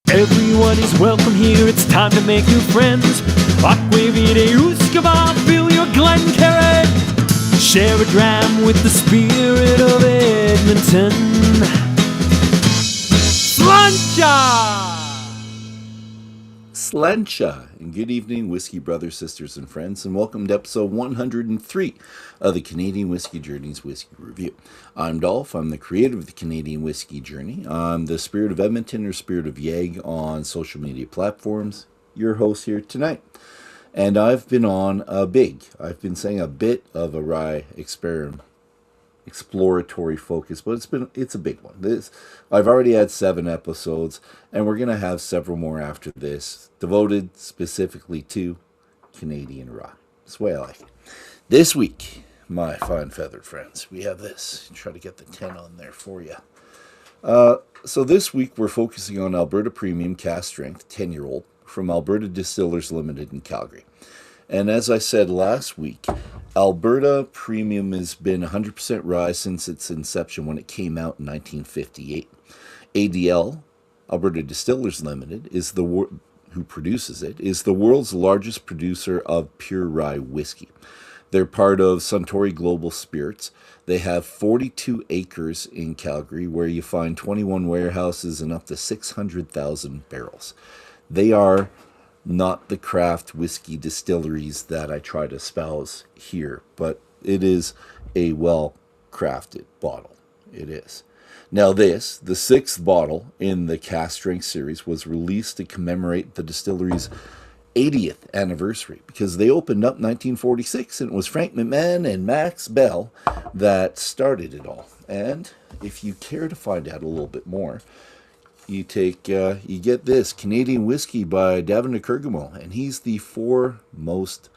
Everyone is welcome here, it's time to make new friends. Aquavide Uskaba, fill your Glencairn. Share a dram with the spirit of Edmonton. Slancha! And good evening, whiskey brothers, sisters, and friends, and welcome to episode 103 of the Canadian Whisky Journey's Whiskey Review. I'm Dolph. I'm the creator of the Canadian Whisky Journey. I'm the Spirit of Edmonton or Spirit of Yeg on social media platforms. Your host here tonight. And I've been on a bit of a rye exploratory focus, but it's a big one. I've already had 7 episodes, and we're going to have several more after this, devoted specifically to Canadian rye. That's the way I like it. This week, my fine feathered friends, we have this. Try to get the 10 on there for you. So this week, we're focusing on Alberta Premium Cask Strength 10-year-old from Alberta Distillers Limited in Calgary. And as I said last week, Alberta Premium has been 100% rye since its inception when it came out in 1958. ADL, Alberta Distillers Limited, who produces it, is the world's largest producer of pure rye whiskey. They're part of Suntory Global Spirits. They have 42 acres in Calgary where you find 21 warehouses and up to 600,000 barrels. They are not the craft whiskey distilleries that I try to espouse here, but it is a well-crafted bottle. It is. Now the 6th bottle in the Cask Strength series, was released to commemorate the distillery's 80th anniversary, because they opened up in 1946, and it was Frank McMahon and Max Bell that started it all. And if you care to find out a little bit more, you get this Canadian Whiskey by Davin Kergamo, and he's the foremost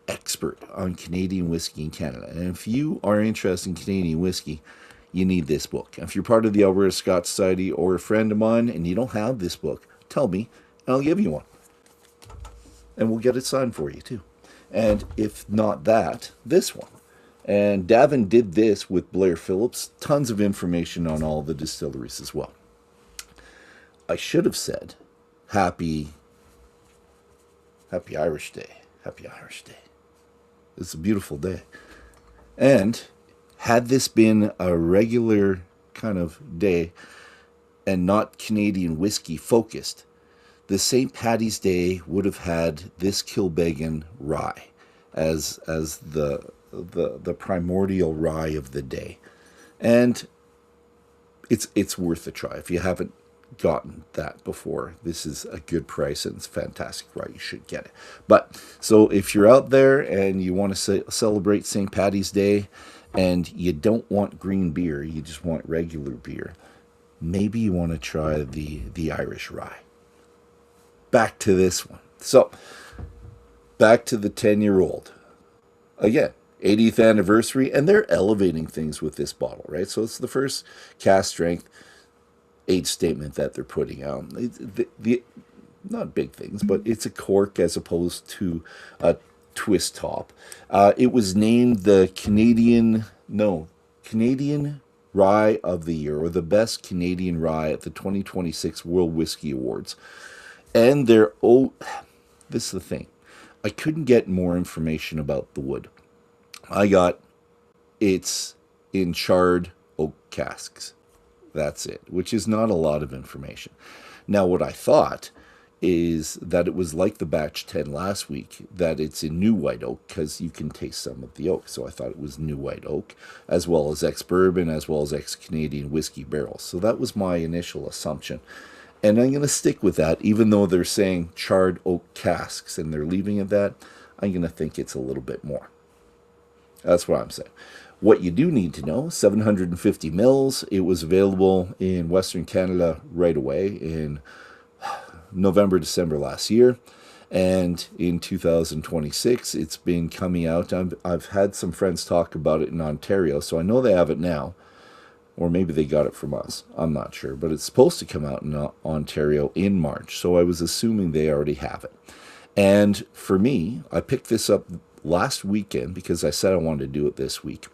expert on Canadian whiskey in Canada. And if you are interested in Canadian whiskey, you need this book. If you're part of the Alberta Scotch Society or a friend of mine and you don't have this book, tell me and I'll give you one. And we'll get it signed for you too. And if not that, this one. And Davin did this with Blair Phillips. Tons of information on all the distilleries as well. I should have said, Happy Irish Day. Happy Irish Day. It's a beautiful day. And had this been a regular kind of day and not Canadian whiskey focused, the St. Paddy's Day would have had this Kilbeggan rye as the primordial rye of the day. And it's worth a try. If you haven't gotten that before, this is a good price and it's fantastic, right? You should get it. But so if you're out there and you want to celebrate St. Paddy's Day and you don't want green beer, you just want regular beer, maybe you want to try the Irish rye. Back to this one. So back to the 10-year-old. Again, 80th anniversary, and they're elevating things with this bottle, right? So it's the first Cask Strength age statement that they're putting out. Not big things, but it's a cork as opposed to a twist top. It was named the Canadian Rye of the Year, or the best Canadian rye at the 2026 World Whiskey Awards. And this is the thing. I couldn't get more information about the wood. It's in charred oak casks. That's it, which is not a lot of information. Now, what I thought is that it was like the batch 10 last week, that it's in new white oak, because you can taste some of the oak. So I thought it was new white oak, as well as ex-bourbon, as well as ex-Canadian whiskey barrels. So that was my initial assumption. And I'm going to stick with that, even though they're saying charred oak casks, and they're leaving it that, I'm going to think it's a little bit more. That's what I'm saying. What you do need to know, 750 mils. It was available in Western Canada right away in November, December last year. And in 2026, it's been coming out. I've had some friends talk about it in Ontario, so I know they have it now. Or maybe they got it from us. I'm not sure. But it's supposed to come out in Ontario in March, so I was assuming they already have it. And for me, I picked this up last weekend because I said I wanted to do it this week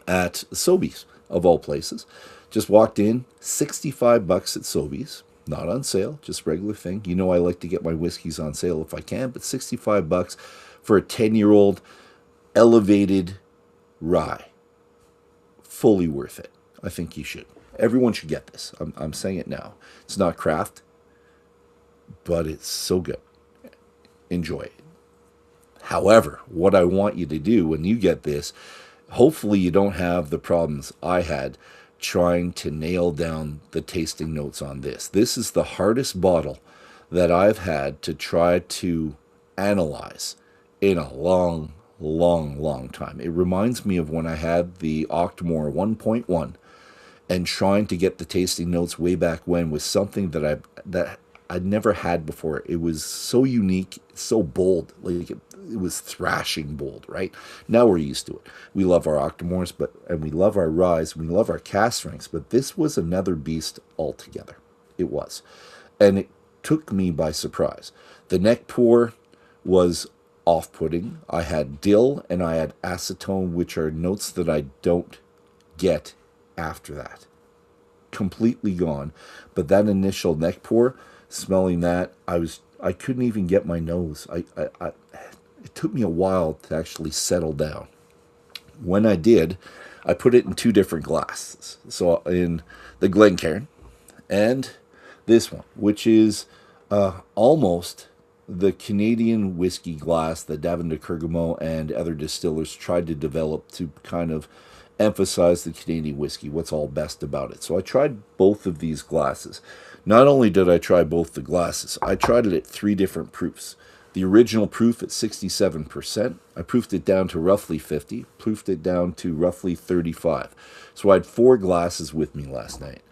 at Sobeys, of all places. Just walked in, $65 at Sobeys. not on sale, just regular thing. You know I like to get my whiskeys on sale if I can, but $65 for a 10-year-old elevated rye. Fully worth it. I think you should. Everyone should get this. I'm saying it now. It's not craft, but it's so good. Enjoy it. However, what I want you to do when you get this, hopefully you don't have the problems I had trying to nail down the tasting notes on this. This is the hardest bottle that I've had to try to analyze in a long, long time. It reminds me of when I had the Octomore 1.1 and trying to get the tasting notes way back when was something that I'd never had before. It was so unique, so bold. Like it was thrashing bold, right? Now we're used to it. We love our Octomores, and we love our ryes, we love our cask strengths, but this was another beast altogether. It was. And it took me by surprise. The neck pour was off-putting. I had dill and I had acetone, which are notes that I don't get after that. Completely gone. But that initial neck pour, smelling that, I couldn't even get my nose. It took me a while to actually settle down. When I did, I put it in two different glasses. So in the Glencairn and this one, which is almost the Canadian whiskey glass that Davin de Kergamo and other distillers tried to develop to kind of emphasize the Canadian whiskey, what's all best about it. So I tried both of these glasses. Not only did I try both the glasses, I tried it at 3 different proofs. The original proof at 67%. I proofed it down to roughly 50, proofed it down to roughly 35. So I had 4 glasses with me last night.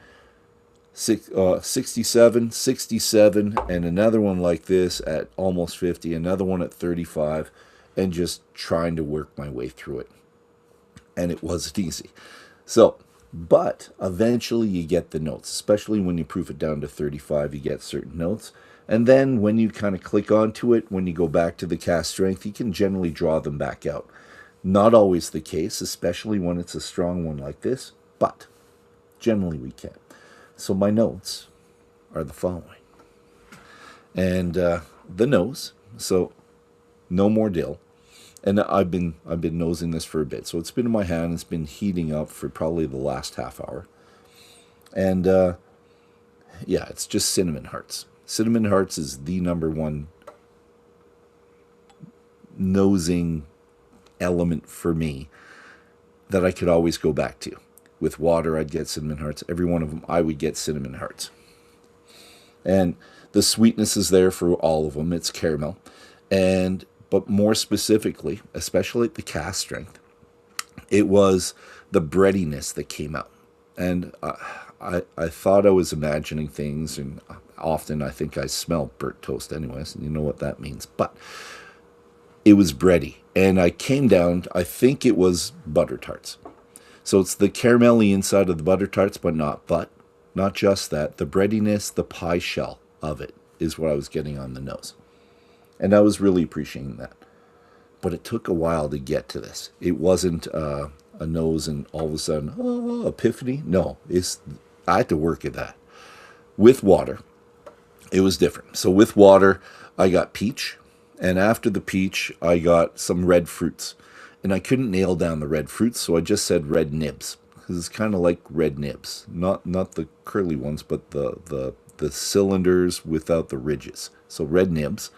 67, 67, and another one like this at almost 50, another one at 35, and just trying to work my way through it. And it wasn't easy. So, but eventually you get the notes, especially when you proof it down to 35, you get certain notes. And then when you kind of click onto it, when you go back to the cask strength, you can generally draw them back out. Not always the case, especially when it's a strong one like this, but generally we can. So my notes are the following. And the nose, so no more dill. And I've been nosing this for a bit. So it's been in my hand. It's been heating up for probably the last half hour. And yeah, it's just cinnamon hearts. Cinnamon hearts is the number one nosing element for me that I could always go back to. With water, I'd get cinnamon hearts. Every one of them, I would get cinnamon hearts. And the sweetness is there for all of them. It's caramel. But more specifically, especially at the cask strength, it was the breadiness that came out. And I thought I was imagining things, and often I think I smell burnt toast anyways, and you know what that means. But it was bready. And I came down, I think it was butter tarts. So it's the caramelly inside of the butter tarts, but not just that. The breadiness, the pie shell of it is what I was getting on the nose. And I was really appreciating that. But it took a while to get to this. It wasn't a nose and all of a sudden, epiphany. No, I had to work at that. With water, it was different. So with water, I got peach. And after the peach, I got some red fruits. And I couldn't nail down the red fruits, so I just said red nibs. Because it's kind of like red nibs. Not the curly ones, but the cylinders without the ridges. So red nibs.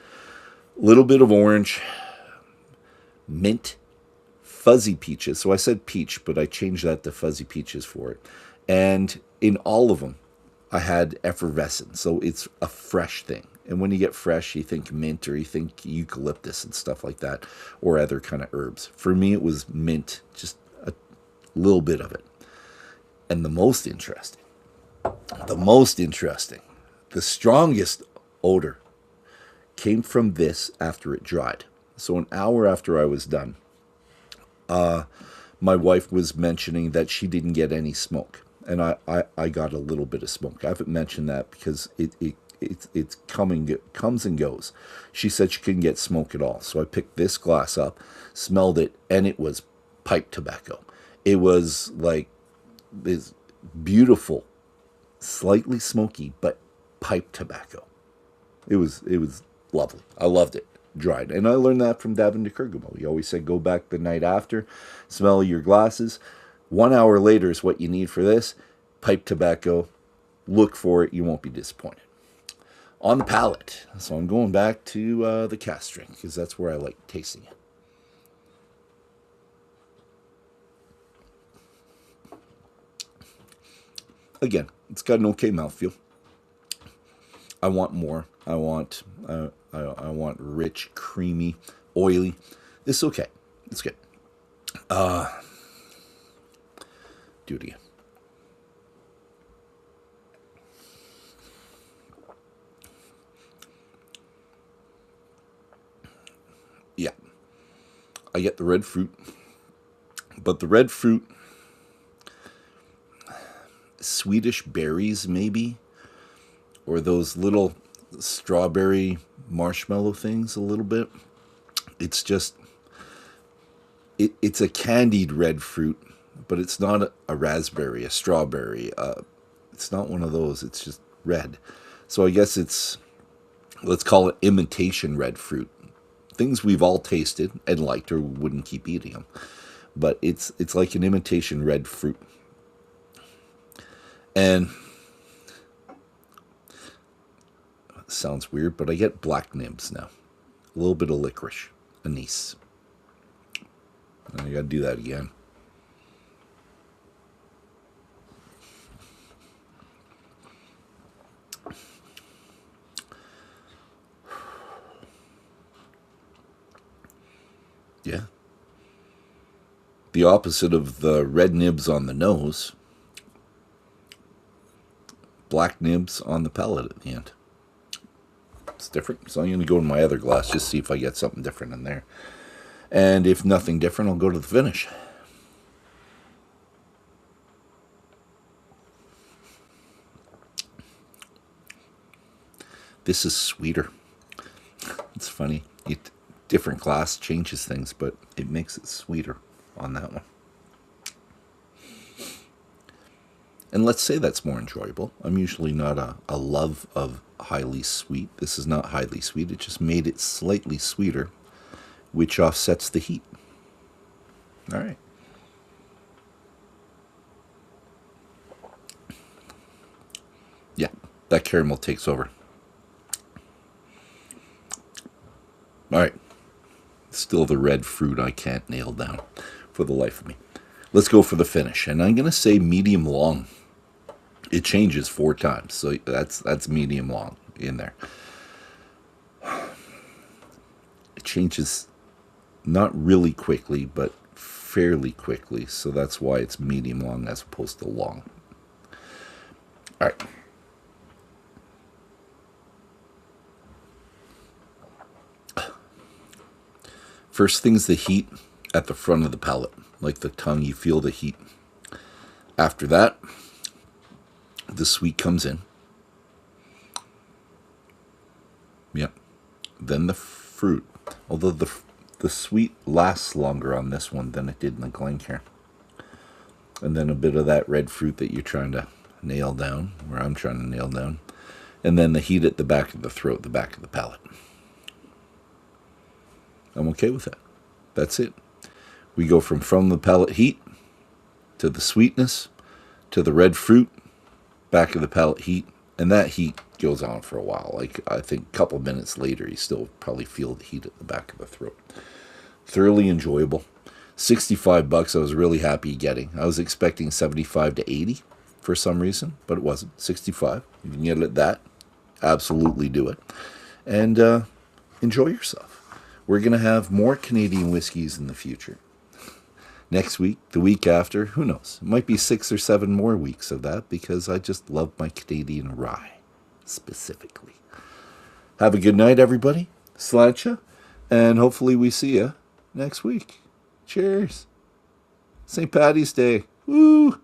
Little bit of orange, mint, fuzzy peaches. So I said peach, but I changed that to fuzzy peaches for it. And in all of them, I had effervescence. So it's a fresh thing. And when you get fresh, you think mint or you think eucalyptus and stuff like that, or other kind of herbs. For me, it was mint, just a little bit of it. And the most interesting, the strongest odor came from this after it dried. So an hour after I was done, my wife was mentioning that she didn't get any smoke. And I got a little bit of smoke. I haven't mentioned that because it's comes and goes. She said she couldn't get smoke at all. So I picked this glass up, smelled it, and it was pipe tobacco. It was like this beautiful, slightly smoky, but pipe tobacco. It was lovely. I loved it. Dried. And I learned that from Davin de Kergamo. He always said, go back the night after, smell your glasses. 1 hour later is what you need for this. Pipe tobacco. Look for it. You won't be disappointed. On the palate. So I'm going back to the cask string because that's where I like tasting it. Again, it's got an okay mouthfeel. I want more. I want rich, creamy, oily. It's okay. It's good. Do it again. Yeah. I get the red fruit. But the red fruit, Swedish berries maybe, or those little strawberry marshmallow things a little bit. It's just, it's a candied red fruit, but it's not a raspberry, a strawberry. It's not one of those. It's just red. So I guess it's, let's call it imitation red fruit. Things we've all tasted and liked or wouldn't keep eating them. But it's like an imitation red fruit. And sounds weird, but I get black nibs now. A little bit of licorice, anise. And I got to do that again. Yeah. The opposite of the red nibs on the nose. Black nibs on the palate at the end. It's different. So I'm going to go to my other glass, just see if I get something different in there. And if nothing different, I'll go to the finish. This is sweeter. It's funny. Different glass changes things, but it makes it sweeter on that one. And let's say that's more enjoyable. I'm usually not a love of highly sweet. This is not highly sweet. It just made it slightly sweeter, which offsets the heat. All right. Yeah, that caramel takes over. All right. Still the red fruit I can't nail down for the life of me. Let's go for the finish. And I'm going to say medium long. It changes 4 times, so that's medium long in there. It changes not really quickly, but fairly quickly, so that's why it's medium long as opposed to long. All right. First thing's the heat at the front of the palate, like the tongue, you feel the heat. After that, the sweet comes in. Yep. Then the fruit. Although the sweet lasts longer on this one than it did in the Glencairn. And then a bit of that red fruit that you're trying to nail down, or I'm trying to nail down. And then the heat at the back of the throat, the back of the palate. I'm okay with that. That's it. We go from the palate heat to the sweetness to the red fruit, back of the palate heat, and that heat goes on for a while. Like, I think a couple minutes later, you still probably feel the heat at the back of the throat. Thoroughly enjoyable. $65 I was really happy getting. I was expecting 75 to 80 for some reason, but it wasn't. 65. You can get it at that. Absolutely do it. And enjoy yourself. We're going to have more Canadian whiskeys in the future. Next week, the week after, who knows? It might be 6 or 7 more weeks of that because I just love my Canadian rye, specifically. Have a good night, everybody. Sláinte, and hopefully we see you next week. Cheers. St. Paddy's Day. Woo!